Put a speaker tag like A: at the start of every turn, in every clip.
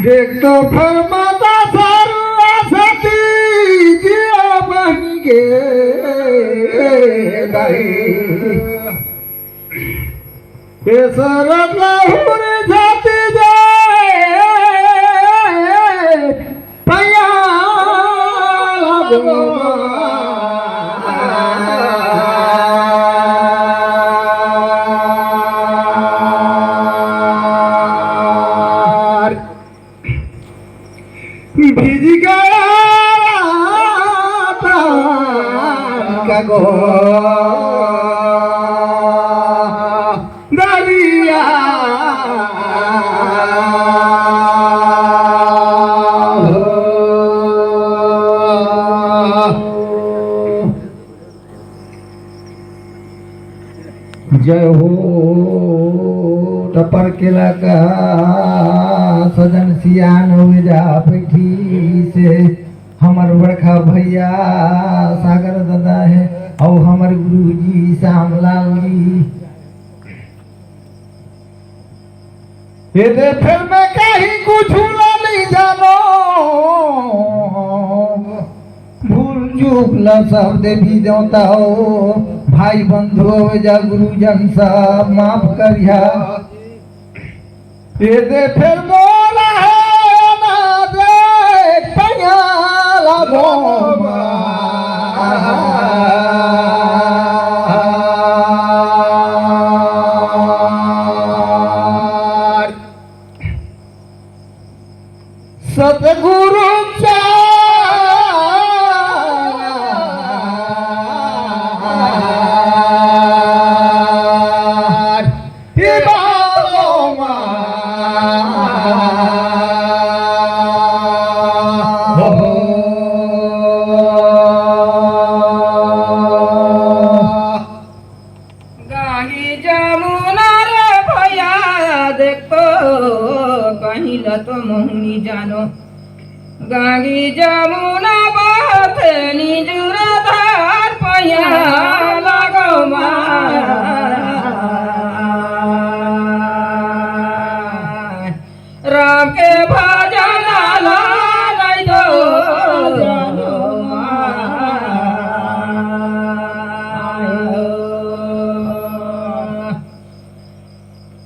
A: देख तो फरमाता सारू आसती जिया बन गे दाई सरत लाहुर जाती जाए पया लगो भिज गया का गो दरिया जय हो टपर के लगा सजन सियान हुए जा बैठी से हमर बड़का भैया सागर दादा है और हमर गुरुजी श्यामलाल जी ये दे फिर मैं कहीं कुछ नहीं जानो भूल चूक ला सब देवी देवता हो भाई बंधु हो जा गुरुजन सब माफ करिया ये दे फिर बोला है ना दे पया लगो सतगुरु
B: तो मोहनी जानो गांगी जमुना बात निजुरा धार पया लगो राम के भजन लाई दो जानो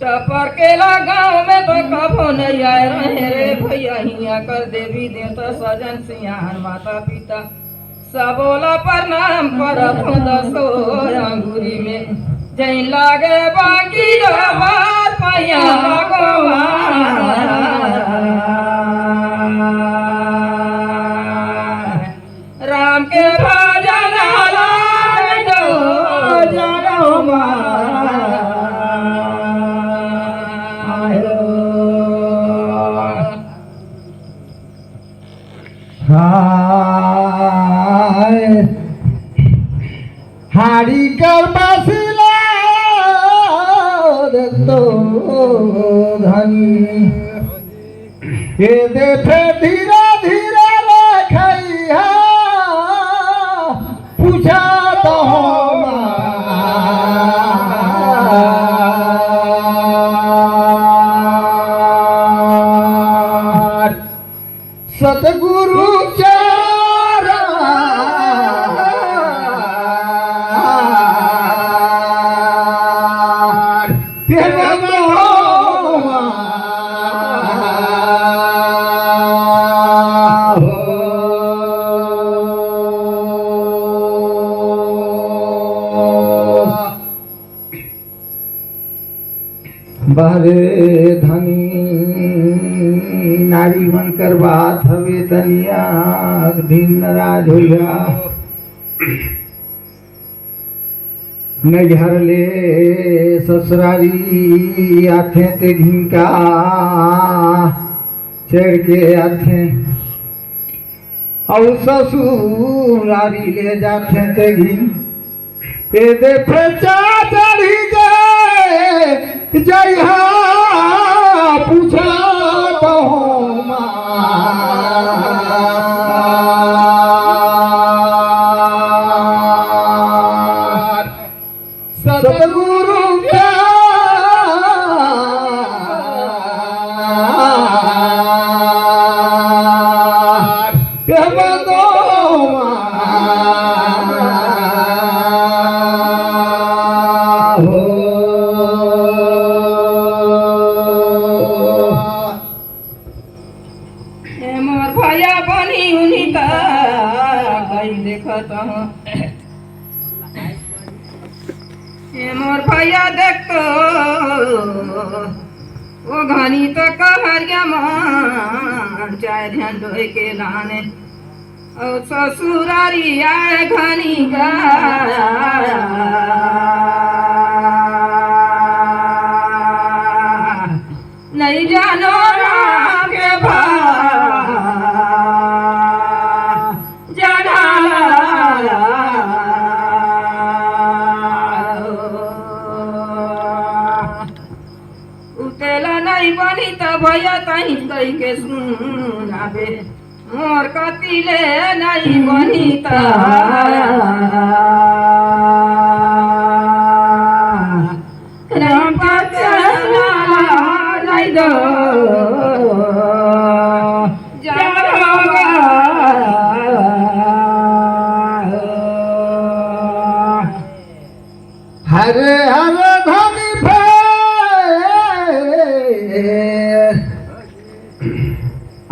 B: टपर के गाँव में तो कभो नहीं आए रहे रे भैया हिया कर देवी देवता सजन सियान माता पिता सबोला प्रणाम करत हूँ दसो अंगूरी में जै लागे बाकी बात पैया राम के भजन लाई दो जानो
A: हाड़ी कर बसिला तो धनी ये देखे धीरे धीरे रखैया पूछा तो सतगुरु बारे धनी नारी बनकर बात हवे तनिया दिन नाराज होया नजर ले ससुरारी आथे ते घिनका चढ़ के आथे और ससुरारी ले जाते ते घिन ए देखे चढ़ी गए जइहा पूछा तो सतगुरु प्यार
B: घनी तो कहरिया मान चाहे ध्यान डोए के लाने और ससुरारी आए घनी गा नहीं जानो राम के उतेला नहीं बनी तो भैया तही कही के सुनाबे मोर कतिले नहीं बनी तो राम पचला नहीं दो
A: हरे हरे धनी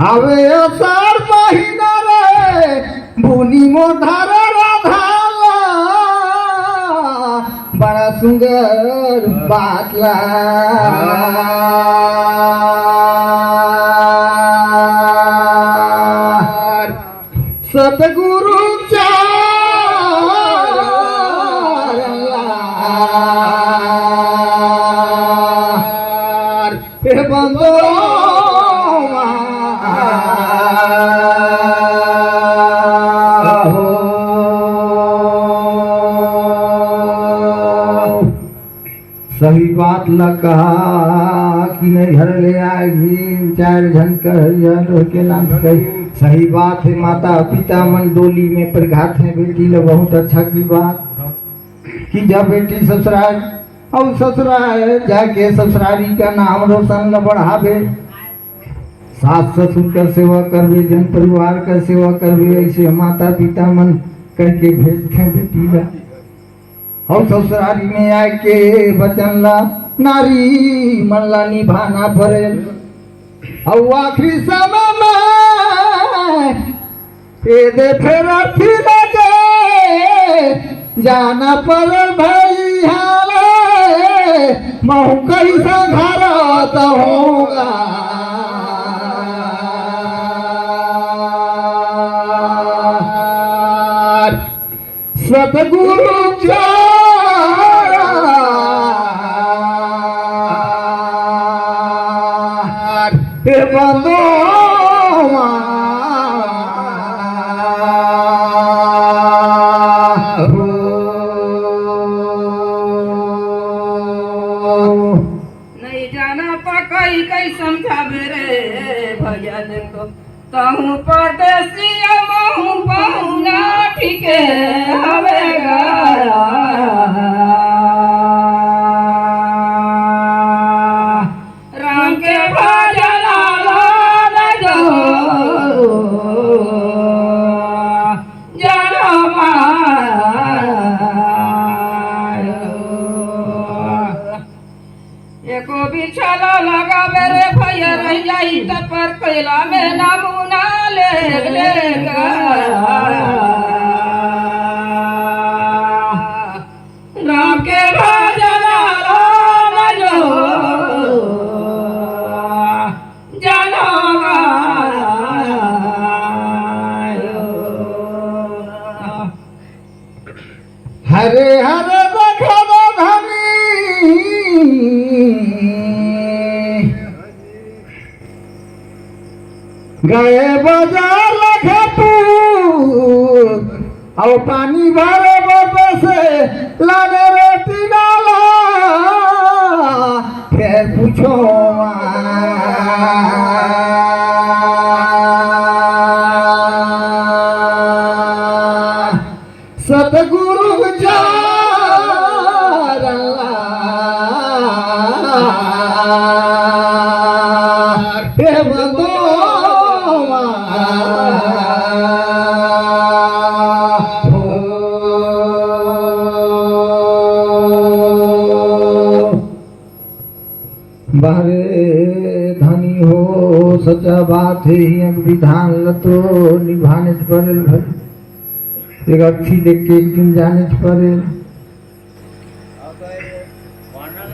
A: आवे असार महीना रे बुनी मोधार राधाला बड़ा सुंदर बातला सतगुरु बंदो सही बात ल कहा कि नहीं घर ले आएगी चार झन के नाम कही सही बात है। माता पिता मन डोली में प्रघात है बेटी ल बहुत अच्छा की बात कि जब बेटी ससुराल और ससुराल जाके ससुरारी का नाम रोशन न बढ़ावे सास ससुर का सेवा करवे जन परिवार का सेवा करवे ऐसे माता पिता मन कह के भेजते बेटी ला और ससुरारी में आके बचन ला नारी मन ला निभाना पड़े और आखिरी समय में दे फिर लगे जाना पड़े भैया महू कैसा घर होगा सतगुरु बंदो
B: नहीं जाना पकई कई समझाबे रे भैया देखो कहूँ परदेसी महू पहुना ठीके हवे राम के भजन एको बिछला लगा मेरे भैया रह जाई पर कैला में नमूना लेगा राम के भजन
A: हरे हरे देखो धनी गए बाजार लखे तू और पानी भरे बोतल से लाने रोटी डाला फिर पूछो सतगुरु बारे धनी हो सच्चा बात है विधान ल तो निभाने पड़े भाई एक अच्छी देख के एक दिन जाने पड़े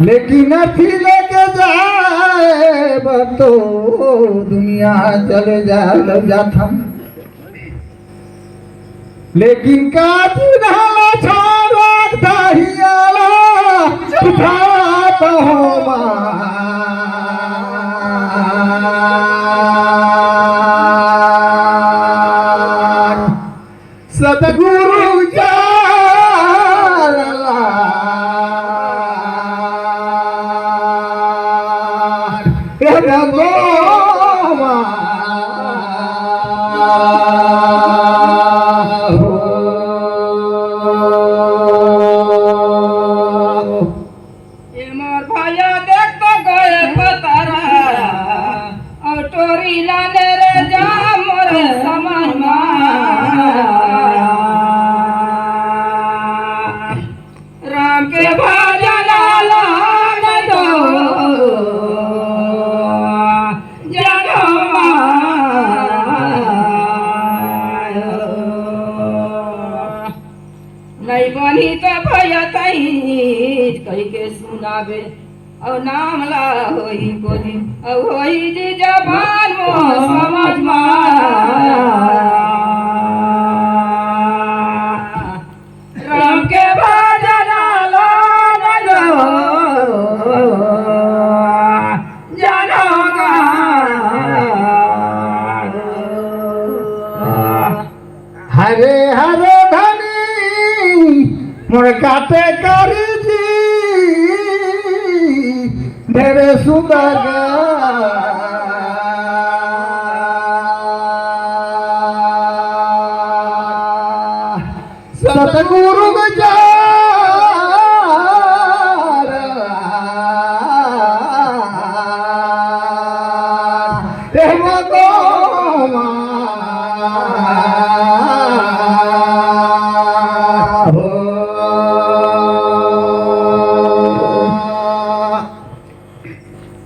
A: लेकिन अथी लेके जाए तो दुनिया चले जाए जाथम लेकिन काजी ढाला छोड़ दहियाला उठाता हो सतगुरु
B: राम के भजन लाग दो नहीं बनी तो भैया कही के सुनावे और नाम ला होई को दिन और होई जी जबान मो समझ राम के भजन लाग
A: हरे हरे धनी मोर काटे करी जी ढेरे सुंदर सतगुरु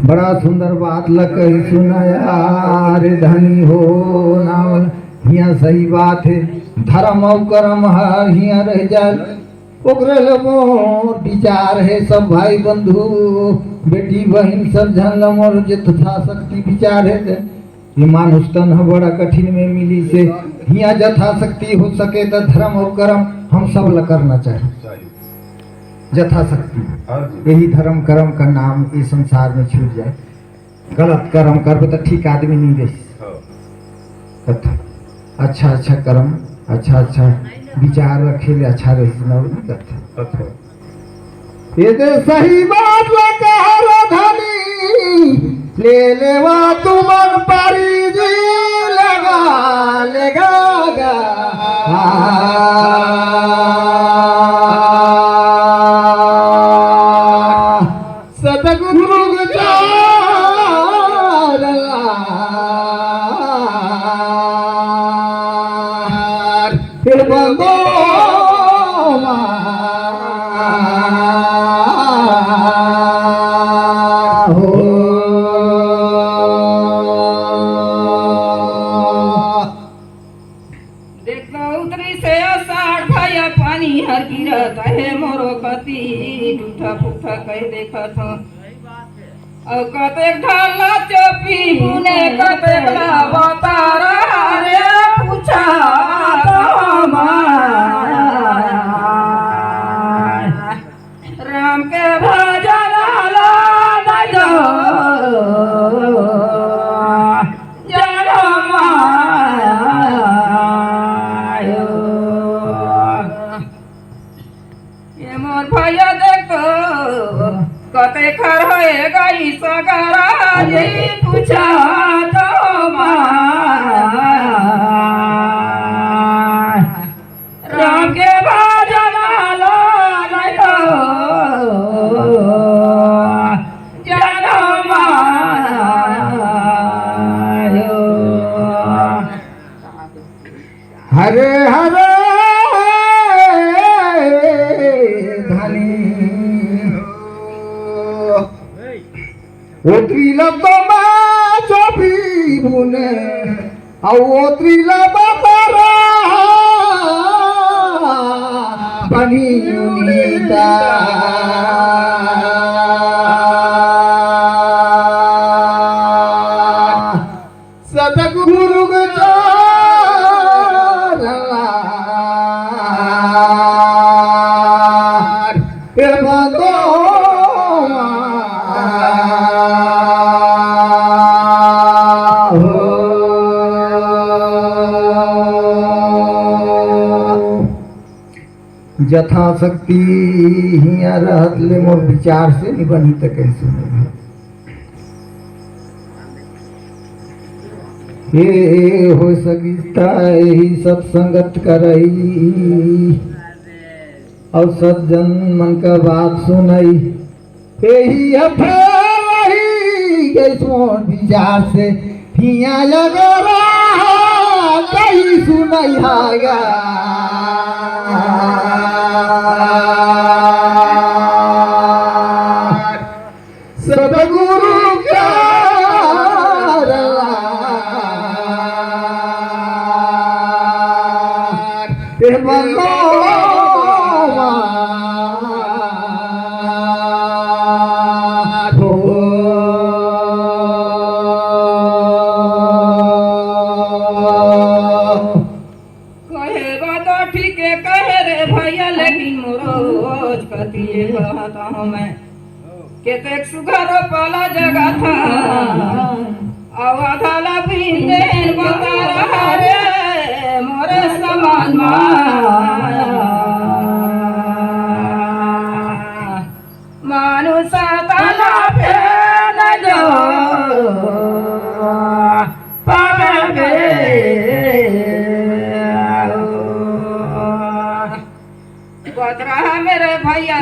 A: बड़ा सुंदर बात लकही सुनाया रे धनी हो नावल हिया सही बात है धर्म और कर्म हिया रह जाए ओकरे मोर विचार है सब भाई बंधु बेटी बहन सब जन मोर जथा शक्ति विचार है ये मानुष तन बड़ा कठिन में मिली से हिया जथा शक्ति हो सके तो धर्म और कर्म हम सब ल करना चाहिए जथा शक्ति यही धर्म कर्म का नाम इस संसार में छूट जाए गलत कर्म करबे तो ठीक आदमी नहीं रही अच्छा अच्छा कर्म अच्छा अच्छा विचार रखे ले अच्छा रही ये तो सही बात लगा धनी ले लेवा तुमन पारी जी लगा लेगा सतगुरु फिर बंदो
B: पानी हर गिरत है मोरो कति टूटा फूटा कह देखत हूँ और कतेक ढाला चोपी ने कतेक बतारा रे पूछा राम के भजन भैया देखो कते खर होए गई सगरा जी पूछा तो राम के भजन
A: हरे हरे ओत्रीला बाबा चोपी बुने और ओत्रीला बाबा बनी नीता यथाशक्ति हिया रहत ले मोर विचार से नहीं बनी तो कैसे होगी। हे हो सकिता यही सत्संगत करई और सज्जन मन का बात सुनई यही मोर विचार से हिया लगरा कहीं सुनई हागा सतगुरु
B: केतेक सुघर पाला जगा था अवधाला बिंदेन बता रहा रे मोरे समान मानुषा तना पे न जो पावे बतरा मेरे भैया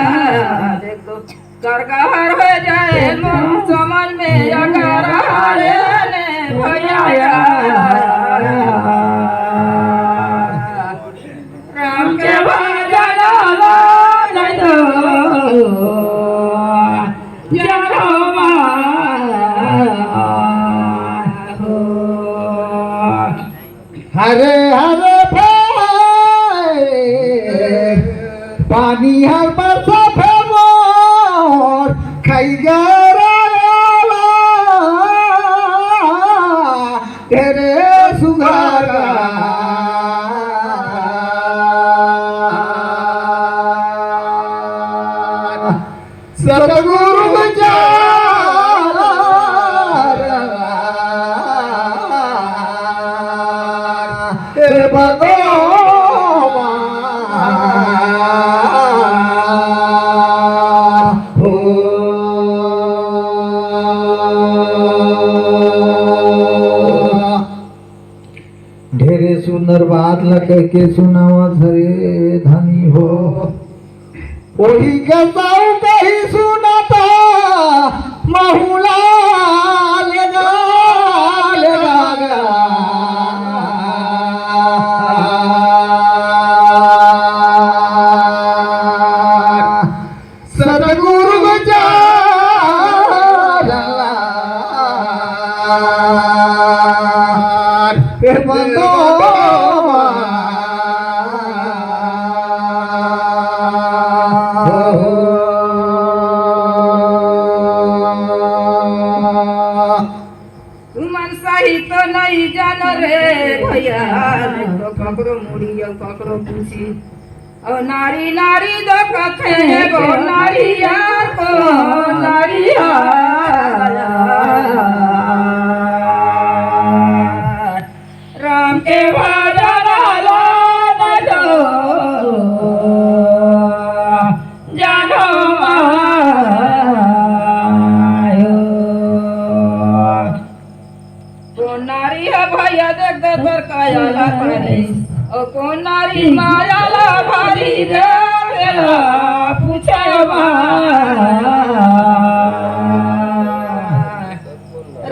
B: देख दो सरकार हो जाए मन समझ में अगर ने भैया राम के भजन नहीं दो
A: हरे हरे पानी हर बरसा खाई तेरे सुधार सतगुरु ढेरे सुंदर बात लगे के सुनावा धरे धनी हो वही गजाऊ कहीं सुनाता महुला लेगा सतगुरु
B: तो नहीं जान रे भैया तो ककरो मुड़ी ककरो पूछी और नारी नारी देखते हैं गो नारी यार को नारी राम के भजन जानो नारी है भैया देख दे तोर कायाला करे ओ कौन नारी मायाला भारी देवेला पूछे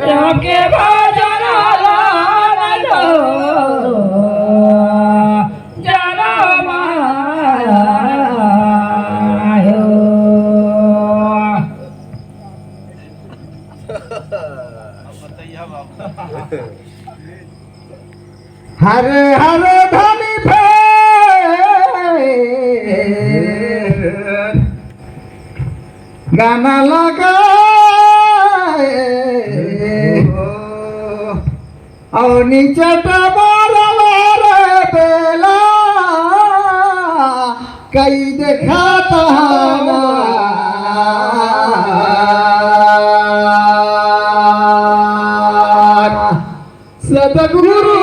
B: राम के भजन जानो
A: हरे हरे धनी गाना लगा और नीचे बेला कई दिखाता सतगुरु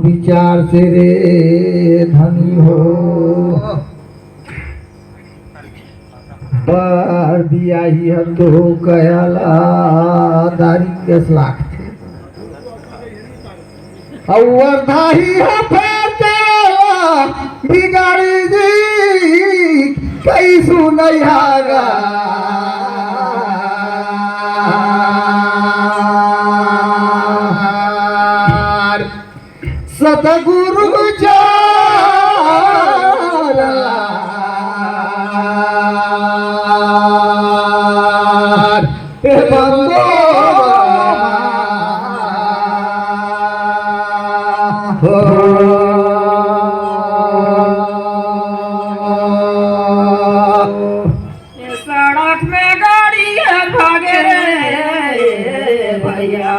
A: विचार से रे धनी हो पर दिया ही तो कयाला दारी 10 लाख थे और धाही है फेरते बिगाड़ी दी कैसू नहीं हागा सतगुरु बंदो
B: सड़क में गाड़ी है भागे रे भैया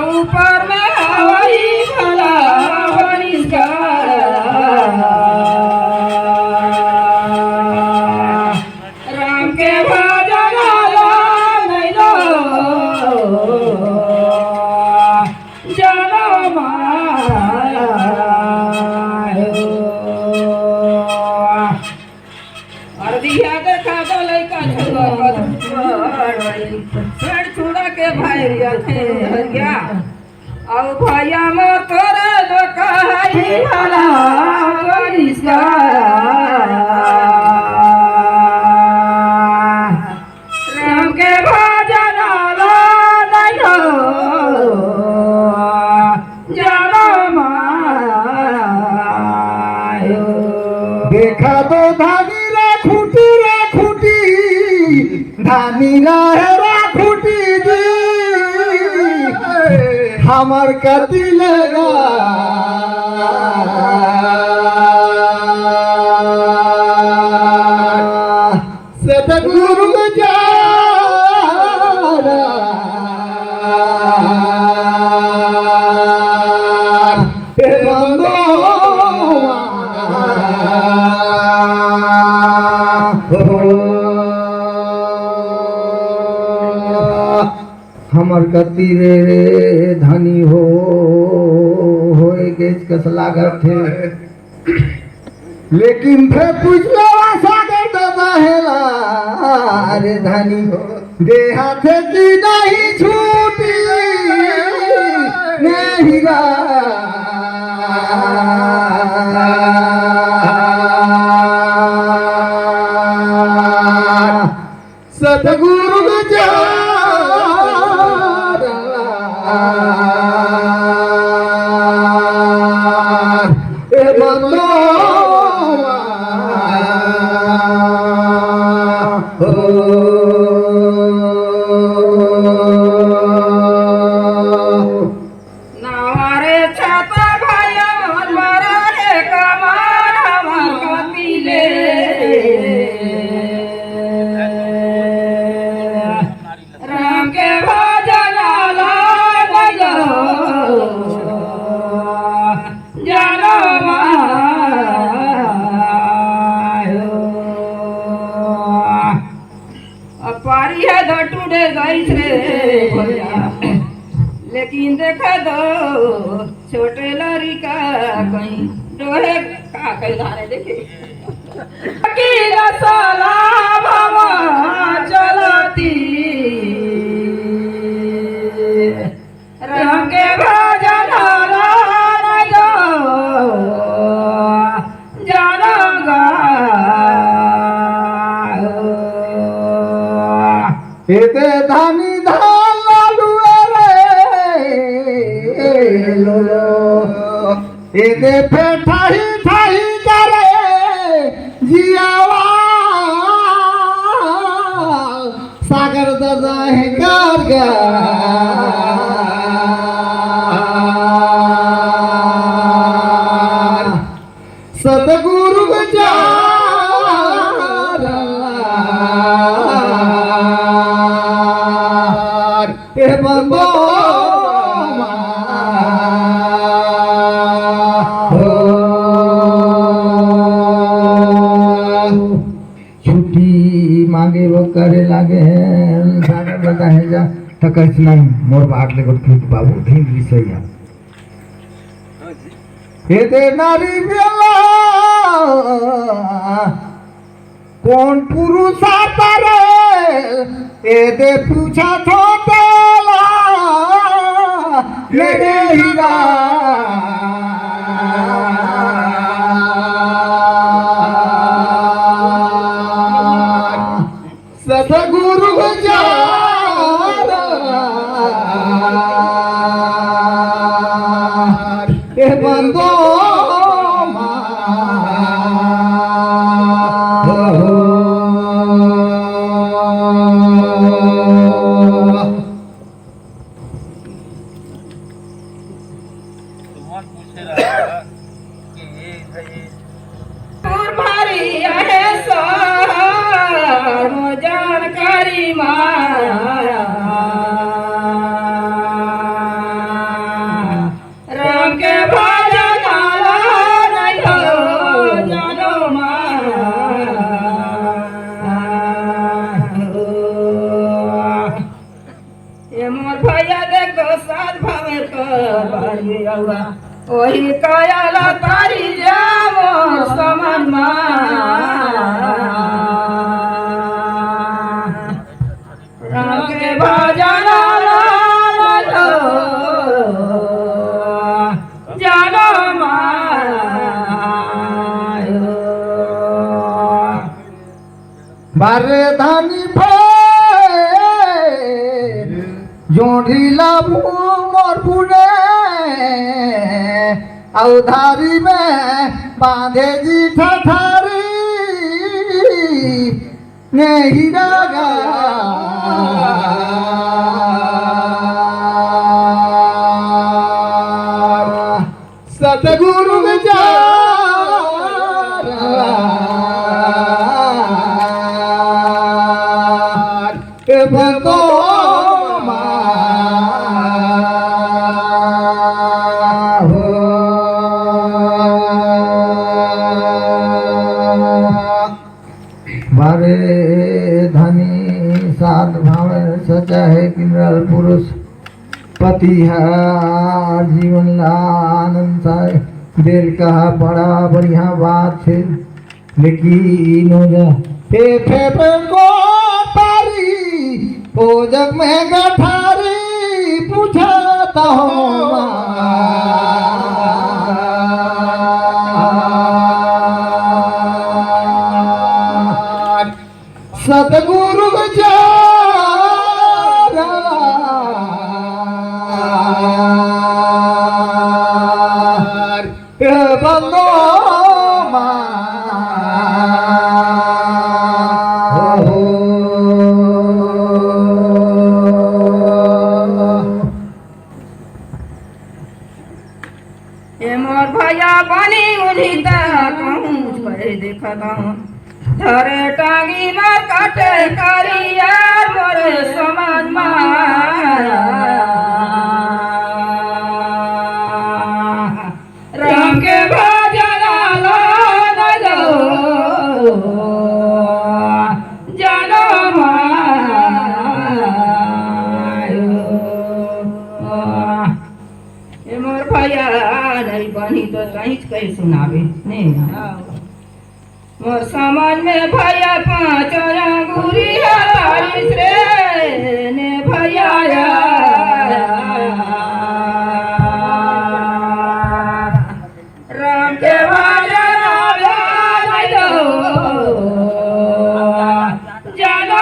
B: ऊपर में हवाई भला बनिस का राम के भजन नहीं लो जनो दिया देखा तो लइका छुआ छुड़ा के भाई गया अब भैया में तोरे दोकाई भला बनिस का राम के भजन नहीं हो जनो मायो
A: देखा तो धानी रे खूटी धानी रे खूटी दी हमर कति लगा सतगुरु हमर कति रे धनी हो गेज कस लागत थे लेकिन फिर पूछलो सागर दादा हेला रे धनी हो देहा थे की नहीं छूटी नहीं गा सतगुरु
B: नवारे छाता भैया हमारा रे कमान हमार कतिले राम के भजन लगो जनो मायो पारी है धटूडे गई रे भैया लेकिन देखा दो छोटे लड़का कहीं डोहे का कहीं धारे देखे की रसला बाबा चलती राम के भजन लगो जनो
A: एते धानी धालू लो एते फेठाही ठाही करे जियावा सागर दादा है गागा सतगुरु ए बंदो छुट्टी मांगे वो करे लागे हैं सागर दादा है जा तो कैसे नहीं मोर बाट ले फिर बाबू धीरे सही है हेते नारी बेला कोण पुरुष आता रे एदे पूछा थो तेला मेरे हीरा सतगुरु जारा ए बंदो
B: जानकारी माया राम के भजन जानो ये मोर भैया देख साथ भावे कर वही कायाला तारी जामो समन राम के भजन जानो
A: बारे धानी जोड़ी लाभू मोर पुणे औधारी में बांधे जी ठठारी नहीं रागा सतगुरु भगो बारे धनी साध भाव सचा है किमरल पुरुष पति है जीवन ला आनंद साय दिल का बड़ा बढ़िया बात है लेकिन हो जा फे को पारी ओ जग में गठारी पूछता हूँ सतगुरु जारा बंदो
B: मोर भैया बनी उन्हीं तक देखता हूँ धरे टांगी मार काटे करिया मोरे समाज राम के भजन जानो मोर भैया नहीं बनी तो कहीं कहीं सुनावे नहीं मोर समाज में भैया पाँच अंगूरी हरारिस रे ने भैया राम के भजन जानो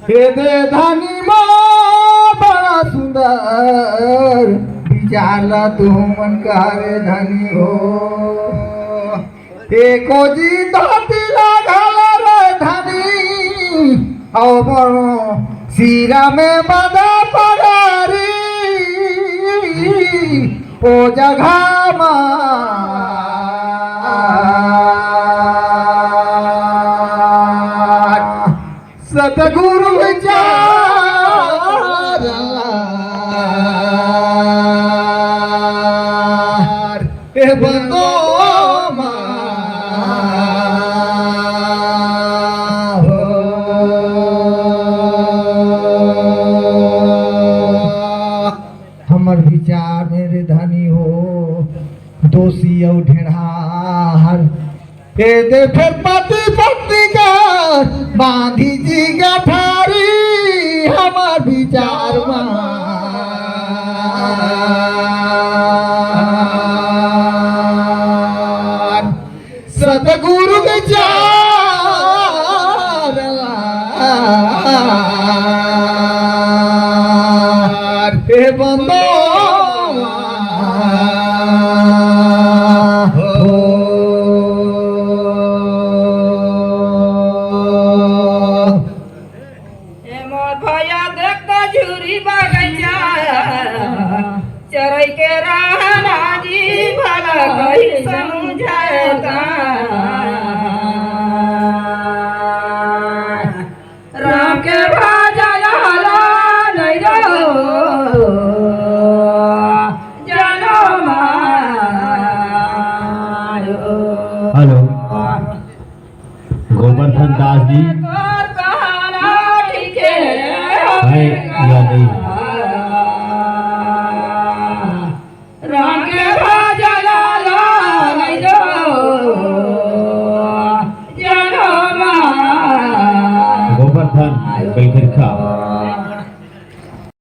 A: हे धानी माँ बड़ा सुंदर विचारला तू मन कावे धनी हो एको जी धोती लगाला रे धनी औ बड़ो सीरा में बदा पगारी ओ जगह सतगुरु विचार ए बंदो हो हो दोषी और ढेढ़ार ए दे फिर पति पत्नी का बांधी जी गठारी हमार विचार मान सतगुरु विचार हे बंदो
B: मोर भैया देखता झूरी बगैचा चरई के रहना जी भला कही समझाता राम के भाजा नहीं रो जानो मारो
C: हेलो गोवर्धन दास जी
B: और कहाना ठीक है
C: है या नहीं?